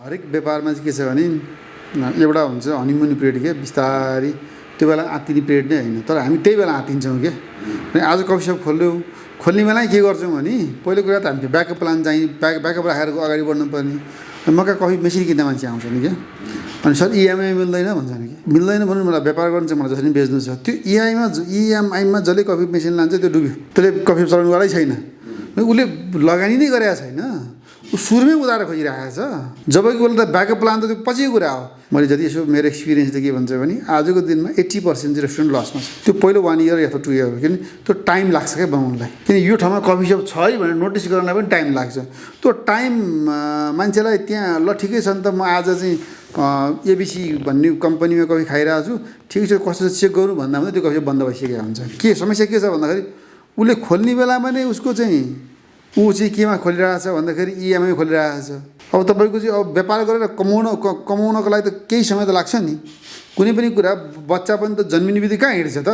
हरेक व्यापारमा चाहिँ के छ भने एउटा हुन्छ हनीमुन पिरियड के बिस्तारै त्यो बेला आत्तिने पिरियड नै होइन तर हामी त्यही बेला आत्तिन्छौँ के आज कफी सप खोल्ने बेला के गर्छौँ भने पहिलो कुरा त हामी ब्याकअप प्लान चाहिँ ब्याकअप राखेर अगाडि बढ्नुपर्ने मका कफी मेसिन किन्ने मान्छे आउँछ नि क्या अनि सर इएमआई मिल्दैन भन्छ नि कि मिल्दैन भन्नु मलाई व्यापार गर्नु चाहिँ मलाई जसरी बेच्नु छ त्यो इएमआईमा जसले कफी मेसिन लान्छ त्यो डुब्यो त्यसले कफी चलाउनुवालै छैन उसले लगानी नै गरेको छैन ऊ सुरुमै उधारो खोजिरहेको छ जबकि उसले त ब्याकअप प्लान त त्यो पछिको कुरा हो मैले जति यसो मेरो एक्सपिरियन्स त के भन्छ भने आजको दिनमा 80% रेस्टुरेन्ट लसमा छ त्यो पहिलो 1 इयर या 2 इयर हो किन त्यो टाइम लाग्छ क्या बनाउनलाई किन यो ठाउँमा कफी सप छ है भनेर नोटिस गर्नलाई पनि टाइम लाग्छ त्यो टाइम मान्छेलाई त्यहाँ ल ठिकै छ नि त म आज चाहिँ एबिसी भन्ने कम्पनीमा कफी खाइरहेको छु ठिक छ कस्तो चेक गरौँ भन्दा त्यो कफी बन्द भइसकेको हुन्छ के समस्या के छ भन्दाखेरि उसले खोल्ने बेलामा नै उसको चाहिँ ऊ चाहिँ केमा खोलिरहेछ भन्दाखेरि इएमआई खोलिरहेछ अब तपाईँको चाहिँ अब व्यापार गरेर कमाउनको लागि त केही समय त लाग्छ नि कुनै पनि कुरा बच्चा पनि त जन्मिने बित्तिकै कहाँ हिँड्छ त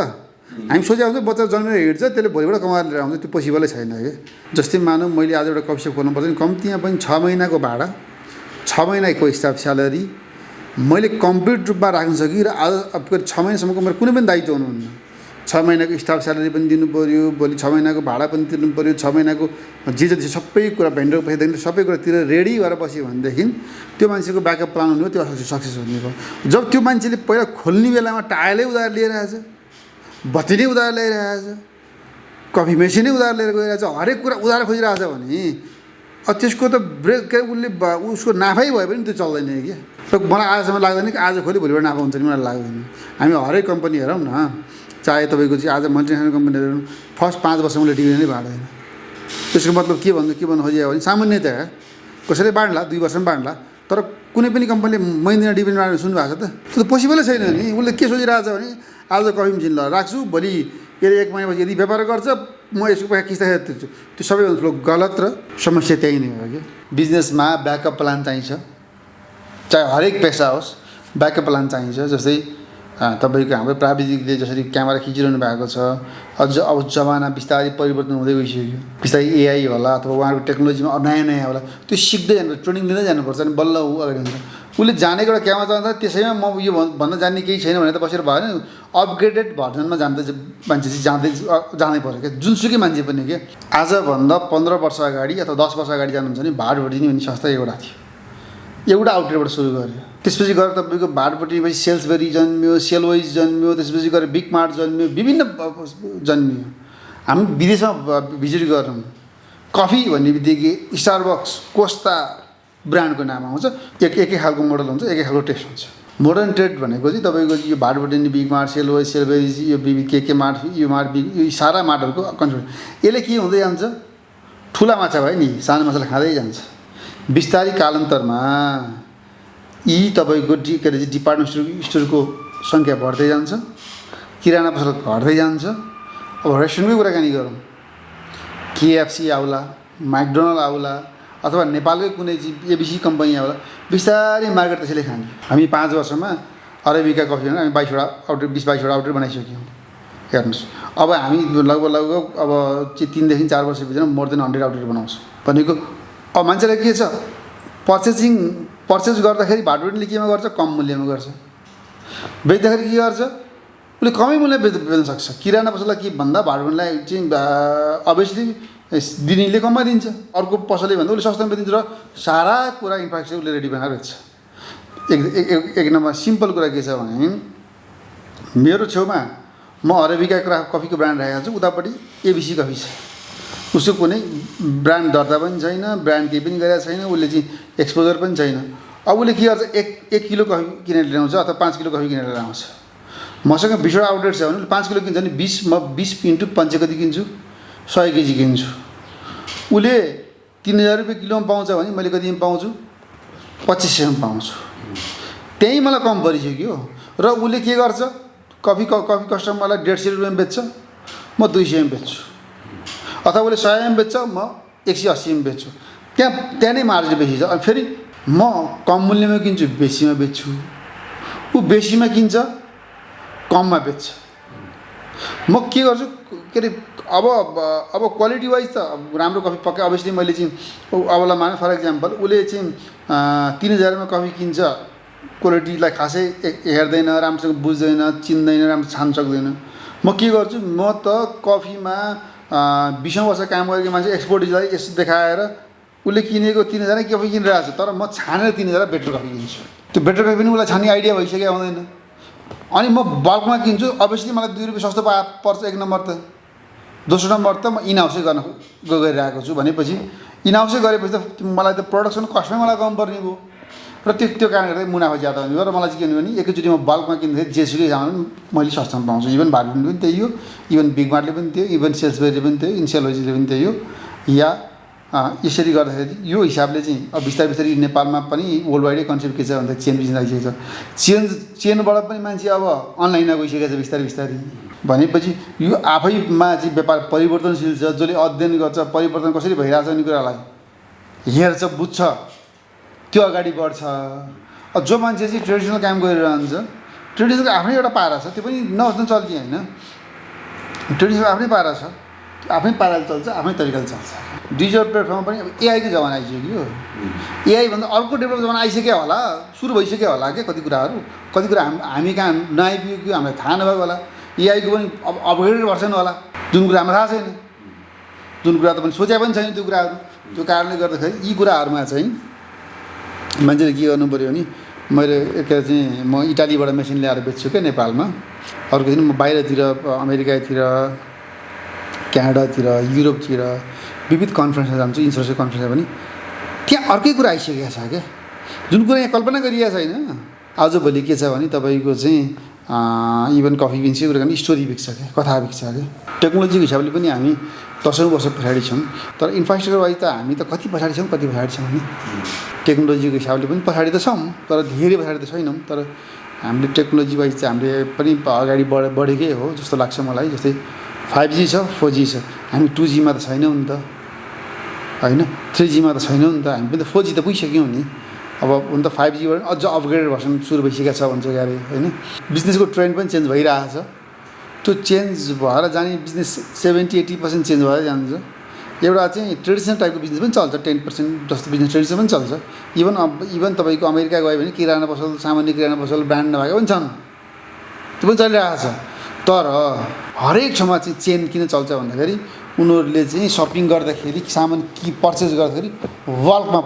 हामी सोचे आउँछ बच्चा जन्मेर हिँड्छ त्यसले भोलिबाट कमाएर लिएर आउँछ त्यो पोसिबलै छैन कि जस्तै मानौँ मैले आज एउटा कफी सप खोल्नुपर्छ नि कम्तीमा पनि 6 महिनाको भाडा 6 महिनाको स्टाफ स्यालेरी मैले कम्प्लिट रूपमा राख्न सकि र आज अब 6 महिनासम्मको मेरो कुनै पनि दायित्व हुनुहुन्न 6 महिनाको स्टाफ स्यालेरी पनि दिनु पऱ्यो भोलि 6 महिनाको भाडा पनि तिर्नु पऱ्यो 6 महिनाको जे जति सबै कुरा भेन्डर पैसादेखि सबै कुरा तिरेर रेडी भएर बस्यो भनेदेखि त्यो मान्छेको ब्याकअप प्लान हुने हो त्यो सक्सेस हुने भयो जब त्यो मान्छेले पहिला खोल्ने बेलामा टायलै उधार लिएर आएछ बत्ती नै उधार ल्याइरहेछ कफी मेसिनै उधार लिएर गइरहेछ हरेक कुरा उधार खोजिरहेछ भने त्यसको त ब्रेक के उसले उसको नाफै भए पनि त्यो चल्दैन कि मलाई आजसम्म लाग्दैन कि आज खोल्यो भोलिबाट नाफा हुन्छ नि मलाई लाग्दैन हामी हरेक कम्पनी हेरौँ न चाहे तपाईँको चाहिँ आज मल्टिनेसनल कम्पनीहरू फर्स्ट 5 वर्ष उसले डिभिडेन्ड नै बाँड्दैन त्यसको मतलब के भन्नु खोजियो भने सामान्यतया कसैले बाँड्ला 2 वर्षमा बाँड्ला तर कुनै पनि कम्पनीले महिना डिभिडेन्ड बाँड्नु सुन्नु भएको छ त त्यो त पोसिबलै छैन नि उसले के सोचिरहेछ भने आज कफी मेसिन ल राख्छु भोलि यसले 1 महिनापछि यदि व्यापार गर्छ म यसको पैसा किस्ता तिर्छु त्यो सबैभन्दा ठुलो गलत र समस्या त्यही नै हो कि बिजनेसमा ब्याकअप प्लान चाहिन्छ चाहे हरेक पेसा होस् ब्याकअप प्लान चाहिन्छ जस्तै तपाईँको हाम्रो प्राविधिकले जसरी क्यामेरा खिचिरहनु भएको छ अझ अब जमाना बिस्तारै परिवर्तन हुँदै गइसक्यो बिस्तारै एआई होला अथवा उहाँहरूको टेक्नोलोजीमा नयाँ नयाँ होला त्यो सिक्दै जानु ट्रेनिङ लिँदै जानुपर्छ अनि बल्ल ऊ अगाडि हुन्छ उसले जानेको एउटा क्यामेरा चलाउँदा त्यसैमा म यो भन्न जान्ने केही छैन भने त बसेर भएन अपग्रेडेड भर्जनमा जाँदै मान्छे चाहिँ जाँदै पर्यो क्या जुनसुकै मान्छे पनि के आजभन्दा 15 वर्ष अगाडि अथवा 10 वर्ष अगाडि जानुहुन्छ भने भाडभुटी भन्ने संस्था एउटा थियो एउटा आउटलेटबाट सुरु गर्यो त्यसपछि गएर तपाईँको भाडपट्टिपछि सेल्सबेरी जन्मियो सेलवाइज जन्मियो त्यसपछि गएर बिग मार्ट जन्मियो विभिन्न जन्मियो हामी विदेशमा भिजिट गरौँ कफी भन्ने बित्तिकै स्टारबक्स कोस्टा ब्रान्डको नाम आउँछ एकै खालको मोडल हुन्छ एकै खालको टेस्ट हुन्छ मोडर्न ट्रेड भनेको चाहिँ तपाईँको यो भाडपट्टि बिग मार्ट सेलवाइज सेलबेरिज यो के मार्ट यो मार्ट यो सारा मार्टहरूको कन्ट्रोल यसले के हुँदै जान्छ ठुला माछा भयो नि सानो माछालाई खाँदै जान्छ बिस्तारै कालान्तरमा यी तपाईँको के अरे डिपार्टमेन्ट स्टोरको सङ्ख्या बढ्दै जान्छ किराना पसल घट्दै जान्छ अब रेस्टुरेन्टकै कुराकानी गरौँ केएफसी आउला म्याकडोनल्ड आउला अथवा नेपालकै कुनै चाहिँ एबिसी कम्पनी आउला बिस्तारै मार्केट त्यसैले खाने हामी 5 वर्षमा अरेबिका कफी हामी 22वटा आउटलेट 20-22वटा आउटलेट बनाइसक्यौँ हेर्नुहोस् अब हामी लगभग अब 3 देखि 4 वर्षभित्र मोर देन 100 आउटलेट बनाउँछौँ भनेको अब मान्छेलाई के छ पर्चेज गर्दाखेरि भाडुटीले केमा गर्छ कम मूल्यमा गर्छ बेच्दाखेरि के गर्छ उसले कमै मूल्य बेच्न सक्छ किराना पसललाई के भन्दा भाडुटीलाई चाहिँ अभियसली दिनेले कममा दिन्छ अर्को पसलले भन्दा उसले सस्तामा बेचिदिन्छ र सारा कुरा इन्फ्रास्ट्रक्चर उसले रेडी बनाएर बेच्छ एक नम्बर सिम्पल कुरा के छ भने मेरो छेउमा म अरेबिका कफीको ब्रान्ड राखेको छु उतापट्टि एबिसी कफी छ उसको कुनै ब्रान्ड दर्ता पनि छैन ब्रान्ड केही पनि गरेको छैन उसले चाहिँ एक्सपोजर पनि छैन अब उसले के गर्छ 1 किलो कफी किनेर ल्याउँछ अथवा 5 किलो कफी किनेर ल्याउँछ मसँग 20वटा आउटलेट छ भने 5 किलो किन्छ भने 20 म 20 × 5 कति किन्छु 100 केजी किन्छु उसले 3000 रुपियाँ किलोमा पाउँछ भने मैले कतिमा पाउँछु 2500 मा पाउँछु त्यही मलाई कम परिसक्यो र उसले के गर्छ कफी कस्टमरलाई 150 रुपियाँमा बेच्छ म 200 मा बेच्छु अथवा उसले 100 मा बेच्छ म 180 मा बेच्छु त्यहाँ नै मार्जिन बेसी छ अनि फेरि म कम मूल्यमा किन्छु बेसीमा बेच्छु ऊ बेसीमा किन्छ कममा बेच्छ म के गर्छु के अरे अब क्वालिटी वाइज त राम्रो कफी पक्कै अभियसली मैले चाहिँ अबलाई माने फर इक्जाम्पल उसले चाहिँ 3000 मा कफी किन्छ क्वालिटीलाई खासै हेर्दैन राम्रोसँग बुझ्दैन चिन्दैन राम्रो छान्न सक्दैन म के गर्छु म त कफीमा 20 वर्ष काम गरेको मान्छे एक्सपर्टिजलाई यसो देखाएर उसले किनेको 3000 कफी किनिरहेको छ तर म छानेर 3000 बेटर कफी किन्छु त्यो बेटर कफी पनि उसलाई छान्ने आइडिया भइसक्यो आउँदैन अनि म बल्कमा किन्छु अभियसली मलाई 2 रुपैयाँ सस्तो पर्छ एक नम्बर त दोस्रो नम्बर त म इन हाउसै गर्न गइरहेको छु भनेपछि इन हाउसै गरेपछि त मलाई त प्रोडक्सन कस्टमै मलाई कम पर्ने भयो र त्यो कारणले गर्दा मुनाफा ज्यादा हुने भयो र मलाई चाहिँ के भने एकैचोटि म बल्कमा किन्दाखेरि जेसुकै सामान मैले सस्तामा पाउँछु इभन भार्गुन पनि त्यही हो इभन बिग मार्टले पनि त्यही इभन सेल्सबेरीले पनि त्यही इन्सेलोजीले पनि त्यही हो या यसरी गर्दाखेरि यो हिसाबले चाहिँ अब बिस्तारै बिस्तारै नेपालमा पनि वर्ल्ड वाइडै कन्सेप्ट के छ भन्दा चेन बिजनेस आइसकेको छ चेनबाट पनि मान्छे अब अनलाइनमा गइसकेको छ बिस्तारै बिस्तारै भनेपछि यो आफैमा चाहिँ व्यापार परिवर्तनशील छ जसले अध्ययन गर्छ परिवर्तन कसरी भइरहेछ भन्ने कुरालाई हेर्छ बुझ्छ त्यो अगाडि बढ्छ अब जो मान्छे चाहिँ ट्रेडिसनल काम गरिरहन्छ ट्रेडिसनलको आफ्नै एउटा पारा छ त्यो पनि नहोस् चल्ने होइन ट्रेडिसनल आफ्नै पारा छ आफ्नै पाराले चल्छ आफ्नै तरिकाले चल्छ डिजिटल प्लेटफर्ममा पनि अब एआईको जमाना आइसक्यो एआई भन्दा अर्को डेभलप जमाना आइसक्यो होला सुरु भइसक्यो होला के कति कुरा हामी कहाँ नआइपुग्यो हामीलाई थाहा नभएको होला एआईको पनि अब अपग्रेडेड भर्सन होला जुन कुरा हामीलाई थाहा छैन जुन कुरा त पनि सोचे पनि छैन त्यो कुराहरू त्यो कारणले गर्दाखेरि यी कुराहरूमा चाहिँ मान्छेले के गर्नु पऱ्यो भने मैले एकखेर चाहिँ म इटालीबाट मेसिन ल्याएर बेच्छु क्या नेपालमा अर्को दिन म बाहिरतिर अमेरिकातिर क्यानाडातिर युरोपतिर विविध कन्फरेन्समा जान्छु इन्टरनेसनल कन्फरेन्समा पनि त्यहाँ अर्कै कुरा आइसकेको छ क्या जुन कुरा यहाँ कल्पना गरिएको छैन आजभोलि के छ भने तपाईँको चाहिँ इभन कफी बिन्सी कुरा गर्ने स्टोरी बिक्छ क्या कथा बिक्छ क्या टेक्नोलोजीको हिसाबले पनि हामी 10औं वर्ष पछाडि छौँ तर इन्फ्रास्ट्रक्चर वाइज त हामी त कति पछाडि छौँ भने टेक्नोलोजीको हिसाबले पनि पछाडि त छौँ तर धेरै पछाडि त छैनौँ तर हामीले टेक्नोलोजी वाइज चाहिँ हामीले पनि अगाडि बढेकै हो जस्तो लाग्छ मलाई जस्तै 5G छ 4G छ हामी 2G मा त छैनौँ नि त होइन 3G मा त छैनौँ नि त हामी पनि त 4G त पुगिसक्यौँ नि अब हुन त 5G बाट अझ अपग्रेडेड भर्सन सुरु भइसकेको छ भन्छ क्यारे होइन बिजनेसको ट्रेन्ड पनि चेन्ज भइरहेछ त्यो चेन्ज भएर जाने बिजनेस 70-80% चेन्ज भएर जान्छ एउटा चाहिँ ट्रेडिसनल टाइपको बिजनेस पनि चल्छ 10% जस्तो बिजनेस ट्रेडिसनल पनि चल्छ इभन तपाईँको अमेरिका गयो भने किराना पसल सामान्य किराना पसल ब्रान्ड नभएको पनि छन् त्यो पनि चलिरहेको छ तर हरेक ठाउँमा चाहिँ चेन किन चल्छ भन्दाखेरि उनीहरूले चाहिँ सपिङ गर्दाखेरि सामान पर्चेस गर्दाखेरि बल्कमा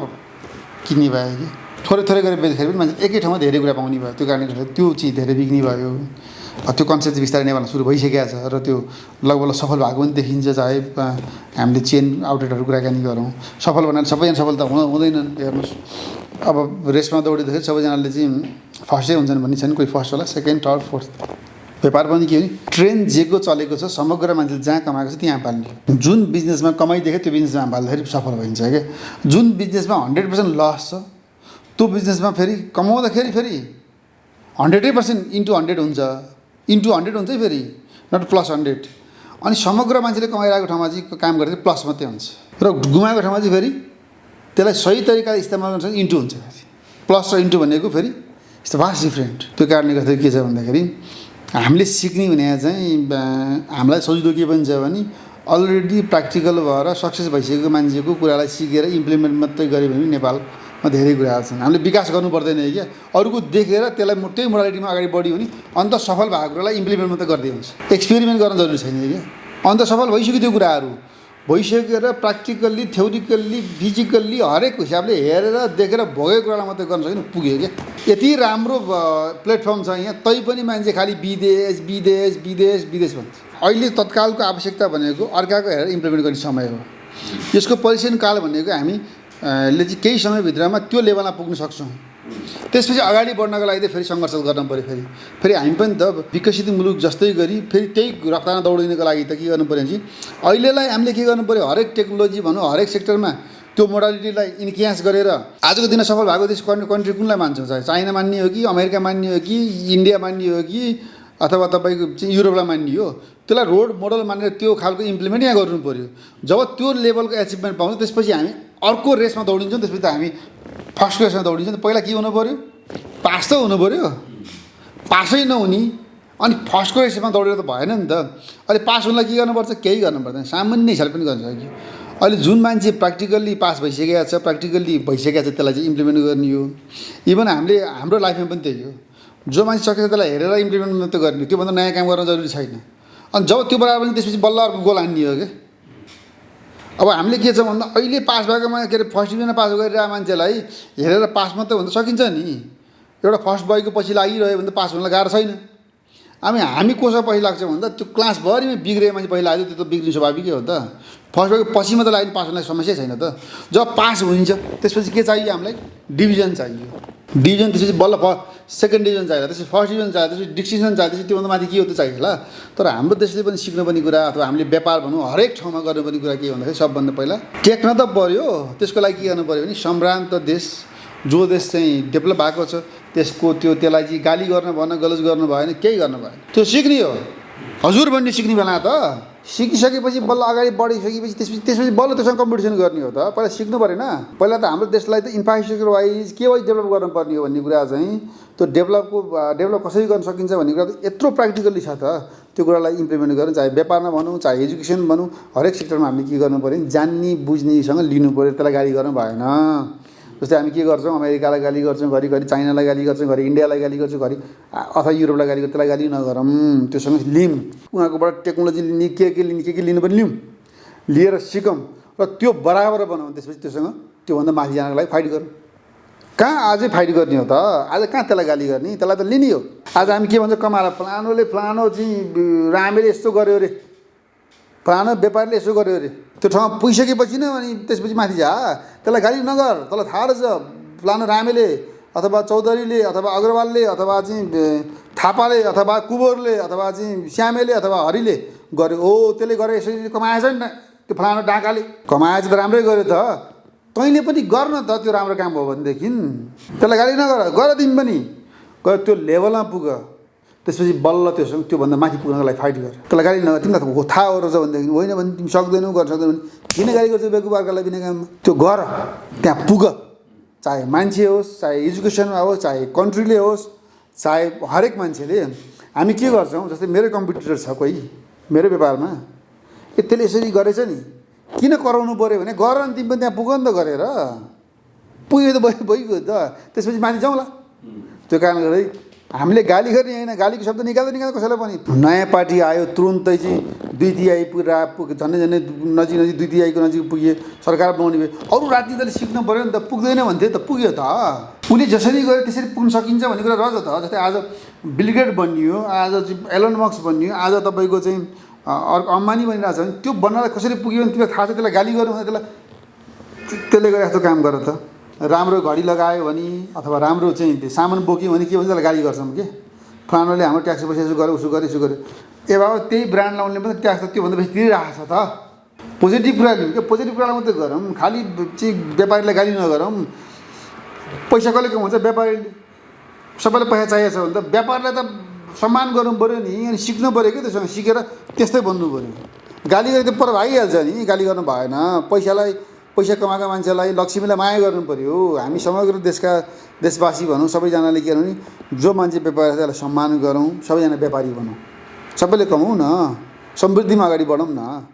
किन्ने भयो कि थोरै थोरै गरेर बेच्दाखेरि पनि मान्छे एकै ठाउँमा धेरै कुरा पाउने भयो त्यो कारणले गर्दा त्यो चाहिँ धेरै बिक्ने भयो त्यो कन्सेप्ट चाहिँ बिस्तारै नेपालमा सुरु भइसकेको छ र त्यो लगभग सफल भएको पनि देखिन्छ चाहे हामीले चेन आउटलेटहरू कुराकानी गरौँ सफल भन्नाले सबैजना सफल त हुँदैनन् हेर्नुहोस् अब रेसमा दौडिँदाखेरि सबैजनाले चाहिँ फर्स्टै हुन्छन् भन्ने छैन कोही फर्स्ट होला सेकेन्ड थर्ड फोर्थ व्यापार पनि के भने ट्रेन्ड जेको चलेको छ समग्र मान्छेले जहाँ कमाएको छ त्यहाँ पाल्ने जुन बिजनेसमा कमाइ देख्यो त्यो बिजनेसमा पाल्दाखेरि सफल भइन्छ क्या जुन बिजनेसमा 100% लस छ त्यो बिजनेसमा फेरि कमाउँदाखेरि फेरि 100% इन्टु 100 हुन्छ इन्टु 100 हुन्छ फेरि नट प्लस 100 अनि समग्र मान्छेले कमाइरहेको ठाउँमा चाहिँ काम गर्दाखेरि प्लस मात्रै हुन्छ र गुमाएको ठाउँमा चाहिँ फेरि त्यसलाई सही तरिकाले इस्तेमाल गर्छ इन्टु हुन्छ फेरि प्लस र इन्टु भनेको फेरि इट्स भास्ट डिफ्रेन्ट त्यो कारणले गर्दाखेरि के छ भन्दाखेरि हामीले सिक्ने भने चाहिँ हामीलाई सजिलो के पनि छ भने अलरेडी प्र्याक्टिकल भएर सक्सेस भइसकेको मान्छेको कुरालाई सिकेर इम्प्लिमेन्ट मात्रै गऱ्यो भने नेपालमा धेरै कुराहरू छन् हामीले विकास गर्नु पर्दैन क्या अरूको देखेर त्यसलाई त्यही मोडालिटीमा अगाडि बढ्यो भने अन्त सफल भएको कुरालाई इम्प्लिमेन्ट मात्रै गर्दै हुन्छ एक्सपेरिमेन्ट गर्न जरुरी छैन क्या अन्त सफल भइसक्यो त्यो कुराहरू भइसकेर प्र्याक्टिकल्ली थ्योरिकल्ली फिजिकल्ली हरेक हिसाबले हेरेर देखेर भोगेको कुरालाई मात्रै गर्न सक्यो पुग्यो क्या यति राम्रो प्लेटफर्म छ यहाँ तै पनि मान्छे खालि विदेश विदेश विदेश विदेश भन्छ अहिले तत्कालको आवश्यकता भनेको अर्काको हेरेर इम्प्लिमेन्ट गर्ने समय हो यसको परिक्षण काल भनेको हामी ले चाहिँ केही समयभित्रमा त्यो लेभलमा पुग्न सक्छौँ त्यसपछि अगाडि बढ्नको लागि फेरि सङ्घर्ष गर्न पऱ्यो फेरि हामी पनि त विकसित मुलुक जस्तै गरी फेरि त्यही रफ्तारमा दौडिनको लागि त के गर्नु पऱ्यो भने अहिलेलाई हामीले के गर्नु पऱ्यो हरेक टेक्नोलोजी भनौँ हरेक सेक्टरमा त्यो मोडालिटीलाई इन्क्यास गरेर आजको दिन सफल भएको देश कन्ट्री कुनलाई मान्छौँ चाहे चाइना मान्ने हो कि अमेरिका मान्ने हो कि इन्डिया मान्ने हो कि अथवा तपाईँको चाहिँ युरोपलाई मान्ने हो त्यसलाई रोड मोडल मानेर त्यो खालको इम्प्लिमेन्ट यहाँ गर्नु पऱ्यो जब त्यो लेभलको एचिभमेन्ट पाउँछ त्यसपछि हामी अर्को रेसमा दौडिन्छौँ त्यसपछि त हामी फर्स्ट रेसमा दौडिन्छौँ पहिला के हुनु पऱ्यो पास त हुनु पऱ्यो पासै नहुने अनि फर्स्टको रेसमा दौडेर त भएन नि त। अहिले पास हुनलाई के गर्नुपर्छ? केही गर्नु पर्दैन, सामान्य हिसाबले पनि गर्न सक्यो। अहिले जुन मान्छे प्र्याक्टिकल्ली पास भइसकेको छ, प्र्याक्टिकल्ली भइसकेको छ, त्यसलाई चाहिँ इम्प्लिमेन्ट गर्ने हो। इभन हाम्रो लाइफमा पनि त्यही हो, जो मान्छे सकेछ त्यसलाई हेरेर इम्प्लिमेन्ट मात्रै गर्ने, त्योभन्दा नयाँ काम गर्न जरुरी छैन। अनि जब त्यो बराबर पनि त्यसपछि बल्ल अर्को गोल हान्ने हो क्या। अब हामीले के छ भन्दा अहिले पास भएकोमा के अरे फर्स्ट डिभिजनमा पास गरिरहेको मान्छेलाई हेरेर पास मात्रै हुन सकिन्छ नि। एउटा फर्स्ट भएको पछि लागिरह्यो भने त पास हुनलाई गाह्रो छैन। हामी कोसँग पछि लाग्छ भन्दा त्यो क्लासभरिमै बिग्रेको मान्छे पहिला लाग्यो, त्यो त बिग्रिनु स्वाभाविकै हो त। फर्स्ट भएको पछि मात्रै लागि पास हुनलाई समस्या छैन त। जब पास हुन्छ त्यसपछि के चाहियो हामीलाई? डिभिजन चाहियो। डिभिजन त्यसपछि बल्ल सेकेन्ड डिभिजन चाहियो, त्यसपछि फर्स्ट डिभिजन चाहियो, त्यसपछि डिस्टिङसन चाहियो, त्यसपछि त्योभन्दा माथि के हो त चाहियो होला। तर हाम्रो देशले पनि सिक्नुपर्ने कुरा अथवा हामीले व्यापार भनौँ हरेक ठाउँमा गर्नुपर्ने कुरा के भन्दाखेरि सबभन्दा पहिला टेक्न त पऱ्यो। त्यसको लागि के गर्नु पऱ्यो भने सम्भ्रान्त देश जो देश चाहिँ डेभलप भएको छ त्यसलाई चाहिँ गाली गर्न भएन, गलत गर्नु भएन, केही गर्नु भएन। त्यो सिक्ने हो। हजुर भन्ने सिक्ने बेला त सिकिसकेपछि बल्ल अगाडि बढिसकेपछि त्यसपछि बल्ल त्योसँग कम्पिटिसन गर्ने हो त। पहिला सिक्नु परेन। पहिला त हाम्रो देशलाई त इन्फ्रास्ट्रक्चर वाइज के वाइज डेभलप गर्नुपर्ने हो भन्ने कुरा चाहिँ त्यो डेभलप कसरी गर्न सकिन्छ भन्ने कुरा त यत्रो प्र्याक्टिकल्ली छ त। त्यो कुरालाई इम्प्लिमेन्ट गर्नु, चाहे व्यापारमा भनौँ चाहे एजुकेसन भनौँ, हरेक सेक्टरमा हामीले के गर्नु पऱ्यो? जान्ने बुझ्नेसँग लिनु पऱ्यो, त्यसलाई गाली गर्नु भएन। जस्तै हामी के गर्छौँ? अमेरिकालाई गाली गर्छौँ, घरिघरि चाइनालाई गाली गर्छौँ, घरि इन्डियालाई गाली गर्छौँ, घरि अथवा युरोपलाई गाली गर्छौँ, त्यसलाई गाली नगरौँ। त्योसँग लिऊँ, उहाँकोबाट टेक्नोलोजी लिने के लिनु पनि लिऊँ, लिएर सिकौँ र त्यो बराबर बनाऊँ। त्यसपछि त्योसँग त्योभन्दा माथि जानको लागि फाइट गरौँ। कहाँ अझै फाइट गर्ने हो त? आज कहाँ त्यसलाई गाली गर्ने? त्यसलाई त लिने हो। आज हामी के भन्छ? कमाएर फलानो चाहिँ रामेले यस्तो गर्यो अरे, फलानो व्यापारीले यसो गर्यो अरे। त्यो ठाउँमा पुगिसकेपछि नै अनि त्यसपछि माथि जा, त्यसलाई गाली नगर। तँलाई थाहा रहेछ फलानो रामेले अथवा चौधरीले अथवा अग्रवालले अथवा चाहिँ थापाले अथवा कुबोरले अथवा चाहिँ श्यामेले अथवा हरिले गर्यो, हो त्यसले गरे यसरी कमाएछ नि त्यो फलानो डाकाले कमाएछ त राम्रै गर्यो त। तैँले पनि गर्न त त्यो राम्रो काम हो भनेदेखि त्यसलाई गाली गर तिमी पनि गएर त्यो लेभलमा पुग। त्यसपछि बल्ल त्योभन्दा माथि पुग्नको लागि फाइट गर। त्यसलाई गाली नगर। तिमीलाई थाहा हो रहेछ भनेदेखि, होइन भने तिमी सक्दैनौ, गर्न सक्दैनौ, किन गाली गर्छौ बेकुबारकालाई बिना काममा? त्यो गर, त्यहाँ पुग। चाहे मान्छे होस्, चाहे एजुकेसनमा होस्, चाहे कन्ट्रीले होस्, चाहे हरेक मान्छेले। हामी के गर्छौँ? जस्तै मेरो कम्पिटिटर छ कोही मेरो व्यापारमा, त्यसले यसरी गरेछ नि, किन कराउनु पऱ्यो भने गर नि तिमी पनि त्यहाँ पुग नि त गरेर। पुग्यो त भइगयो त, त्यसपछि माथि जाउँला। त्यो कारणले गर्दै हामीले गाली गर्ने होइन, गालीको शब्द निकाल्दा कसैलाई पनि। नयाँ पार्टी आयो तुरुन्तै चाहिँ 2 तिहाई झन्डै नजिक 2 तिहाईको नजिक पुगे, सरकार बनाउने भयो। अरू राजनीतिले सिक्नु पऱ्यो नि त। पुग्दैन भन्थ्यो त, पुग्यो त। उसले जसरी गऱ्यो त्यसरी पुग्न सकिन्छ भन्ने कुरा रहेछ त। जस्तै आज बिल गेट बनियो, आज चाहिँ एलन मस्क बनियो, आज तपाईँको चाहिँ अर्को अम्बानी बनिरहेको छ भने त्यो बन्नलाई कसरी पुग्यो भने तिमीलाई थाहा छ। त्यसलाई गाली गर्नु भने त्यसले गरे यस्तो काम गर त। राम्रो घडी लगायो भने अथवा राम्रो चाहिँ सामान बोक्यो भने के भन्छ? त्यसलाई गाली गर्छौँ कि फलानाले हाम्रो ट्याक्स पैसा यसो गर्यो उसो गर्यो। ए बाबा त्यही ब्रान्ड लाउनेले पनि ट्याक्स त त्योभन्दा बेसी तिरिरहेको छ त। पोजिटिभ कुरा लिउँ क्या, पोजिटिभ कुरालाई मात्रै गरौँ। खालि चाहिँ व्यापारीलाई गाली नगरौँ। पैसा कसले कमाउँछ? व्यापारीले। सबैलाई पैसा चाहिएको छ भने त व्यापारलाई त सम्मान गर्नु पऱ्यो नि। अनि सिक्नु पऱ्यो कि त्योसँग, सिकेर त्यस्तै बन्नु पऱ्यो। गाली गरे त पर भागिहाल्छ नि, गाली गर्नु भएन। पैसा कमाएको मान्छेलाई, लक्ष्मीलाई माया गर्नु पऱ्यो। हामी समग्र देशवासी भनौँ, सबैजनाले के गर्नु नि, जो मान्छे व्यापारी छ त्यसलाई सम्मान गरौँ, सबैजना व्यापारी बनौँ, सबैले कमाउँ न, समृद्धिमा अगाडि बढौँ न।